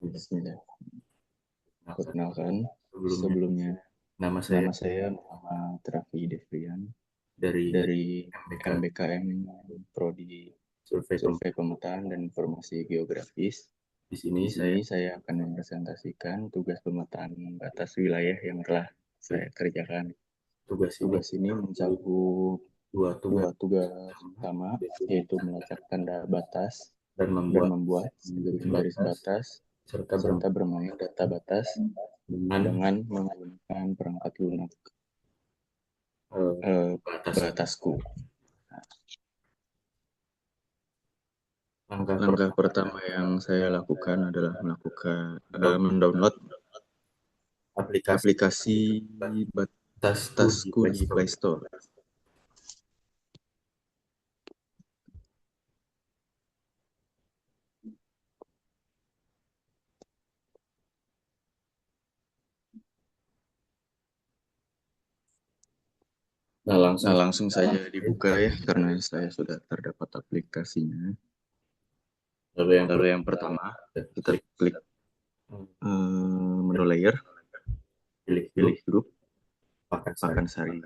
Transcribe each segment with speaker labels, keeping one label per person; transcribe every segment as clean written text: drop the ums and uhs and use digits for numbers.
Speaker 1: Bismillah.
Speaker 2: Perkenalkan,
Speaker 1: Perkenalkan,
Speaker 2: sebelumnya
Speaker 1: sebelumnya
Speaker 2: nama saya
Speaker 1: nama saya Muhammad Rafi Devrian
Speaker 2: dari
Speaker 1: dari
Speaker 2: MBK
Speaker 1: MBKM Prodi
Speaker 2: Survei
Speaker 1: Survei Pemetaan dan Informasi Geografis.
Speaker 2: Di sini
Speaker 1: Di
Speaker 2: saya
Speaker 1: sini saya akan mempresentasikan tugas pemetaan batas wilayah yang telah saya kerjakan.
Speaker 2: tugas ini
Speaker 1: Tugas ini mencakup
Speaker 2: dua tugas
Speaker 1: dua tugas
Speaker 2: utama,
Speaker 1: utama,
Speaker 2: yaitu
Speaker 1: yaitu melacak tanda batas
Speaker 2: dan
Speaker 1: dan
Speaker 2: membuat
Speaker 1: membuat garis-garis
Speaker 2: batas
Speaker 1: batas,
Speaker 2: serta
Speaker 1: serta bermain data batas
Speaker 2: dengan
Speaker 1: dengan menggunakan perangkat lunak
Speaker 2: eh,
Speaker 1: eh,
Speaker 2: batas.
Speaker 1: batasku.
Speaker 2: Langkah
Speaker 1: Langkah
Speaker 2: pertama
Speaker 1: pertama yang saya lakukan adalah melakukan
Speaker 2: download
Speaker 1: mendownload
Speaker 2: aplikasi
Speaker 1: aplikasi
Speaker 2: batasku di
Speaker 1: batasku
Speaker 2: Play
Speaker 1: di
Speaker 2: Store.
Speaker 1: Play Store.
Speaker 2: Nah, langsung
Speaker 1: Nah, langsung saja dibuka ya, karena saya sudah terdapat aplikasinya.
Speaker 2: lalu yang
Speaker 1: Lalu
Speaker 2: pertama
Speaker 1: yang pertama,
Speaker 2: kita
Speaker 1: kita
Speaker 2: klik
Speaker 1: klik menu layer,
Speaker 2: pilih grup
Speaker 1: pilih grup,
Speaker 2: pakan sari.
Speaker 1: Pakansari.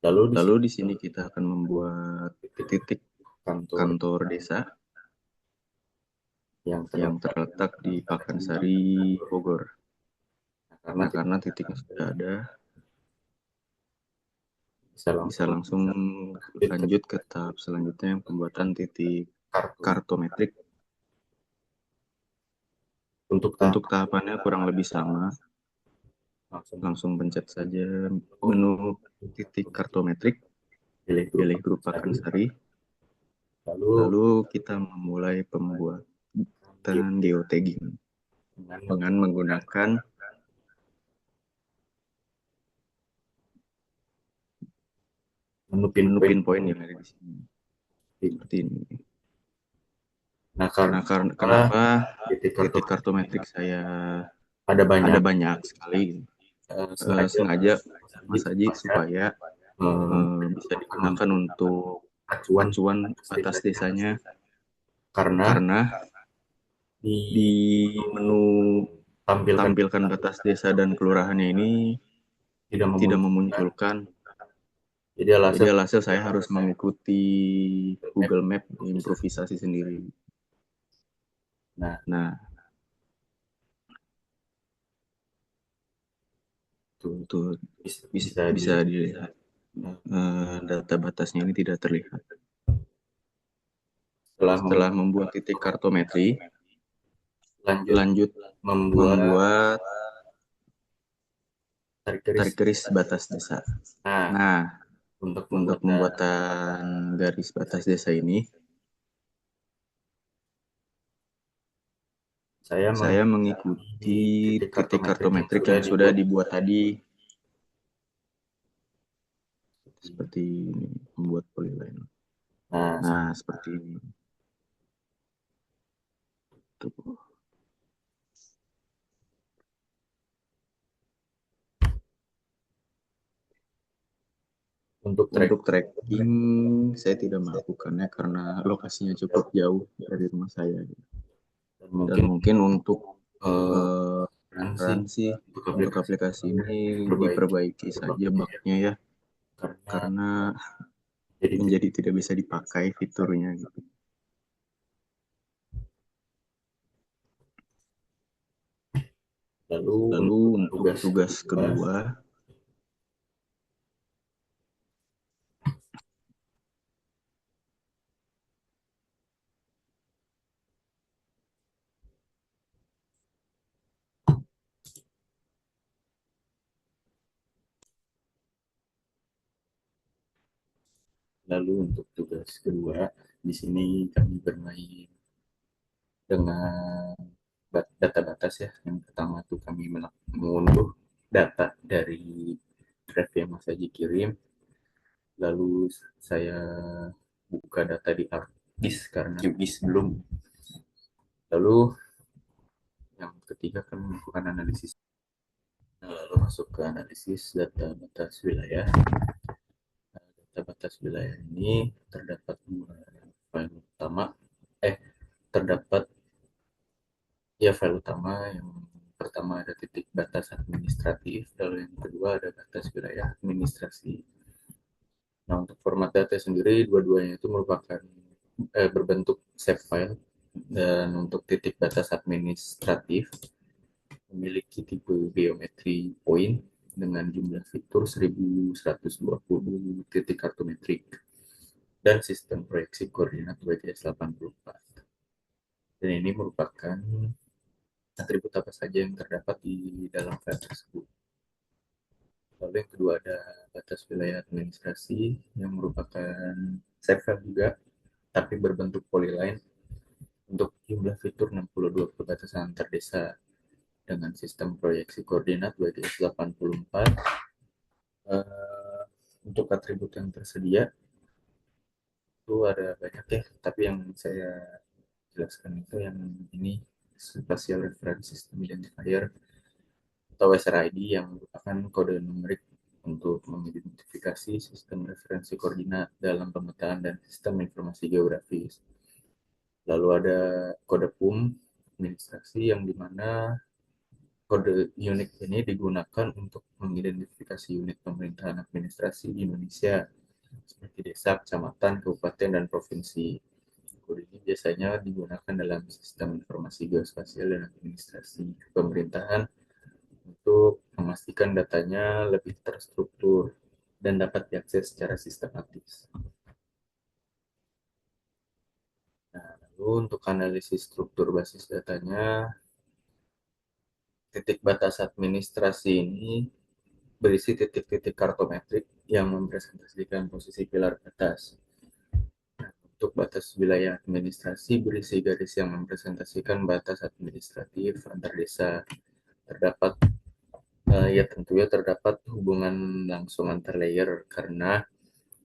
Speaker 2: Lalu di
Speaker 1: Lalu
Speaker 2: sini
Speaker 1: di sini kita akan membuat titik
Speaker 2: kantor
Speaker 1: kantor desa
Speaker 2: yang
Speaker 1: yang
Speaker 2: terletak
Speaker 1: terletak di Pakansari, Bogor.
Speaker 2: karena
Speaker 1: Nah,
Speaker 2: tidak
Speaker 1: karena titiknya sudah ada,
Speaker 2: bisa
Speaker 1: bisa
Speaker 2: langsung
Speaker 1: langsung
Speaker 2: lanjut ke
Speaker 1: lanjut ke tahap selanjutnya yang pembuatan titik
Speaker 2: kartu.
Speaker 1: kartometrik.
Speaker 2: Untuk tahap
Speaker 1: Untuk tahapannya kurang lebih sama,
Speaker 2: langsung
Speaker 1: langsung pencet saja menu titik kartometrik,
Speaker 2: pilih grup
Speaker 1: pilih
Speaker 2: pakan
Speaker 1: grup
Speaker 2: sari,
Speaker 1: Pakansari,
Speaker 2: lalu
Speaker 1: lalu kita memulai pembuatan geotagging
Speaker 2: dengan
Speaker 1: dengan menggunakan
Speaker 2: menu
Speaker 1: menu
Speaker 2: pinpoint.
Speaker 1: pinpoint yang ada di sini. Seperti ini.
Speaker 2: Nah,
Speaker 1: Nah,
Speaker 2: karena
Speaker 1: karena kenapa
Speaker 2: titik kartu
Speaker 1: titik kartometrik saya
Speaker 2: ada
Speaker 1: ada
Speaker 2: banyak
Speaker 1: banyak sekali,
Speaker 2: sengaja
Speaker 1: sengaja
Speaker 2: jadi
Speaker 1: Mas Haji
Speaker 2: supaya
Speaker 1: supaya bisa digunakan
Speaker 2: untuk
Speaker 1: untuk
Speaker 2: acuan
Speaker 1: acuan
Speaker 2: atas
Speaker 1: atas
Speaker 2: desanya
Speaker 1: desanya,
Speaker 2: karena
Speaker 1: karena di
Speaker 2: di
Speaker 1: menu
Speaker 2: tampilkan
Speaker 1: tampilkan batas desa dan kelurahannya ini
Speaker 2: tidak
Speaker 1: tidak
Speaker 2: memunculkan,
Speaker 1: memunculkan.
Speaker 2: jadi
Speaker 1: Jadi
Speaker 2: alhasil
Speaker 1: alhasil saya harus mengikuti
Speaker 2: map
Speaker 1: Google Map
Speaker 2: improvisasi.
Speaker 1: improvisasi sendiri.
Speaker 2: Nah,
Speaker 1: Nah,
Speaker 2: itu
Speaker 1: itu bisa,
Speaker 2: bisa
Speaker 1: bisa
Speaker 2: dilihat.
Speaker 1: dilihat data batasnya ini tidak terlihat.
Speaker 2: Setelah
Speaker 1: Setelah membuat titik kartometri,
Speaker 2: lanjut
Speaker 1: lanjut
Speaker 2: membuat
Speaker 1: membuat
Speaker 2: tarik garis.
Speaker 1: tarik garis batas desa.
Speaker 2: Nah,
Speaker 1: Nah,
Speaker 2: untuk
Speaker 1: untuk
Speaker 2: membuat
Speaker 1: pembuatan garis batas desa ini,
Speaker 2: saya
Speaker 1: saya
Speaker 2: di
Speaker 1: mengikuti
Speaker 2: titik
Speaker 1: titik
Speaker 2: kartometrik yang
Speaker 1: kartometrik
Speaker 2: sudah
Speaker 1: yang sudah
Speaker 2: dibuat
Speaker 1: dibuat tadi,
Speaker 2: seperti
Speaker 1: seperti ini, membuat polyline.
Speaker 2: nah,
Speaker 1: Nah, seperti ini. Tuh.
Speaker 2: untuk track
Speaker 1: Untuk trekking, saya tidak melakukannya karena lokasinya cukup jauh dari rumah saya.
Speaker 2: dan
Speaker 1: Dan
Speaker 2: mungkin
Speaker 1: mungkin untuk
Speaker 2: eh,
Speaker 1: eh,
Speaker 2: nanti
Speaker 1: saran sih
Speaker 2: untuk
Speaker 1: untuk
Speaker 2: aplikasi
Speaker 1: aplikasi ini
Speaker 2: diperbaiki
Speaker 1: diperbaiki saja bugnya ya,
Speaker 2: karena
Speaker 1: karena
Speaker 2: jadi
Speaker 1: menjadi tidak bisa dipakai fiturnya gitu.
Speaker 2: lalu
Speaker 1: Lalu
Speaker 2: untuk
Speaker 1: untuk
Speaker 2: tugas
Speaker 1: tugas
Speaker 2: kedua
Speaker 1: kedua,
Speaker 2: di sini kami bermain dengan data batas ya. Yang pertama tuh kami mengunduh data dari drive yang Mas Haji kirim, lalu saya buka data di hard disk karena QGIS belum. Lalu yang ketiga kami melakukan analisis. Nah, lalu masuk ke analisis data batas wilayah. Nah, data batas wilayah ini terdapat dua file utama, terdapat file utama. Yang pertama ada titik batas administratif, lalu yang kedua ada batas wilayah administrasi. Nah, untuk format data sendiri, dua-duanya itu merupakan berbentuk save file, dan untuk titik batas administratif memiliki tipe geometri point dengan jumlah fitur 1120 titik kartometrik dan sistem proyeksi koordinat WGS 84. Dan ini merupakan atribut apa saja yang terdapat di dalam file tersebut. Lalu yang kedua ada batas wilayah administrasi yang merupakan save file juga, tapi berbentuk polyline untuk jumlah fitur 62 perbatasan antar desa dengan sistem proyeksi koordinat WGS 84. Untuk atribut yang tersedia itu ada banyak ya, tapi yang saya jelaskan itu yang ini, Spatial Reference System Identifier atau SRID, yang merupakan kode numerik untuk mengidentifikasi sistem referensi koordinat dalam pemetaan dan sistem informasi geografis. Lalu ada kode PUM administrasi, yang dimana kode unik ini digunakan untuk mengidentifikasi unit pemerintahan administrasi di Indonesia seperti desa, kecamatan, kabupaten, dan provinsi. Kode ini biasanya digunakan dalam sistem informasi geospasial dan administrasi pemerintahan untuk memastikan datanya lebih terstruktur dan dapat diakses secara sistematis. Nah, lalu untuk analisis struktur basis datanya, titik batas administrasi ini berisi titik-titik kartometrik yang mempresentasikan posisi pilar batas. Untuk batas wilayah administrasi berisi garis yang mempresentasikan batas administratif antar desa. Terdapat ya tentunya terdapat hubungan langsung antar layer, karena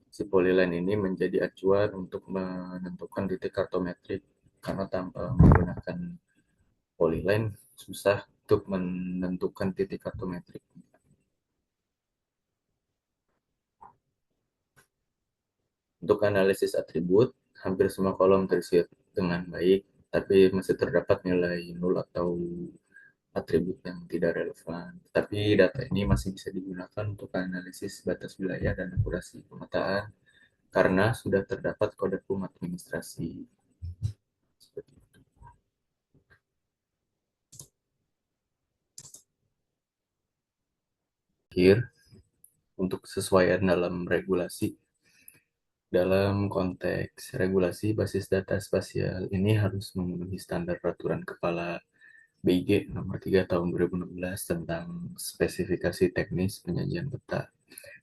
Speaker 2: si polyline ini menjadi acuan untuk menentukan titik kartometrik, karena tanpa menggunakan polyline susah untuk menentukan titik kartometrik. Untuk analisis atribut, hampir semua kolom terisi dengan baik, tapi masih terdapat nilai nol atau atribut yang tidak relevan. Tapi data ini masih bisa digunakan untuk analisis batas wilayah dan akurasi pemetaan karena sudah terdapat kode PUM administrasi. Seperti itu. Akhir, untuk kesesuaian dalam regulasi. Dalam konteks regulasi, basis data spasial ini harus memenuhi standar peraturan kepala BIG nomor 3 tahun 2016 tentang spesifikasi teknis penyajian peta,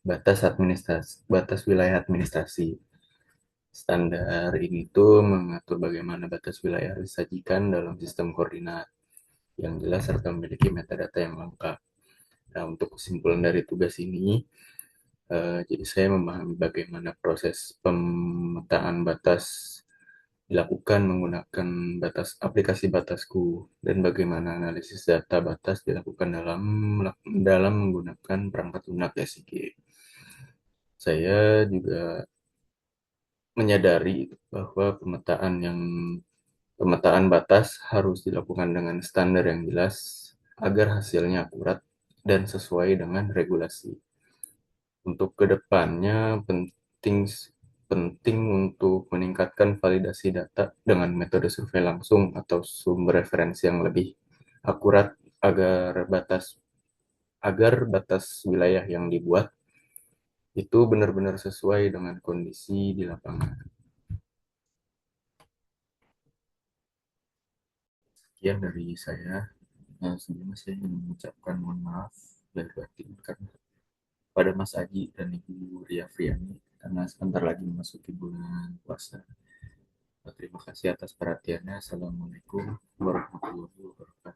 Speaker 2: batas wilayah administrasi. Standar ini tuh mengatur bagaimana batas wilayah disajikan dalam sistem koordinat yang jelas serta memiliki metadata yang lengkap. Nah, untuk kesimpulan dari tugas ini, jadi saya memahami bagaimana proses pemetaan batas dilakukan menggunakan aplikasi Batasku, dan bagaimana analisis data batas dilakukan dalam menggunakan perangkat lunak SIG. Saya juga menyadari bahwa pemetaan batas harus dilakukan dengan standar yang jelas agar hasilnya akurat dan sesuai dengan regulasi. Untuk kedepannya penting untuk meningkatkan validasi data dengan metode survei langsung atau sumber referensi yang lebih akurat agar batas wilayah yang dibuat itu benar-benar sesuai dengan kondisi di lapangan. Sekian dari saya. Nah, sebelumnya saya ingin mengucapkan mohon maaf dari batin karena pada Mas Aji dan Ibu Ria Friani karena sebentar lagi memasuki bulan puasa. Terima kasih atas perhatiannya. Assalamualaikum warahmatullahi wabarakatuh.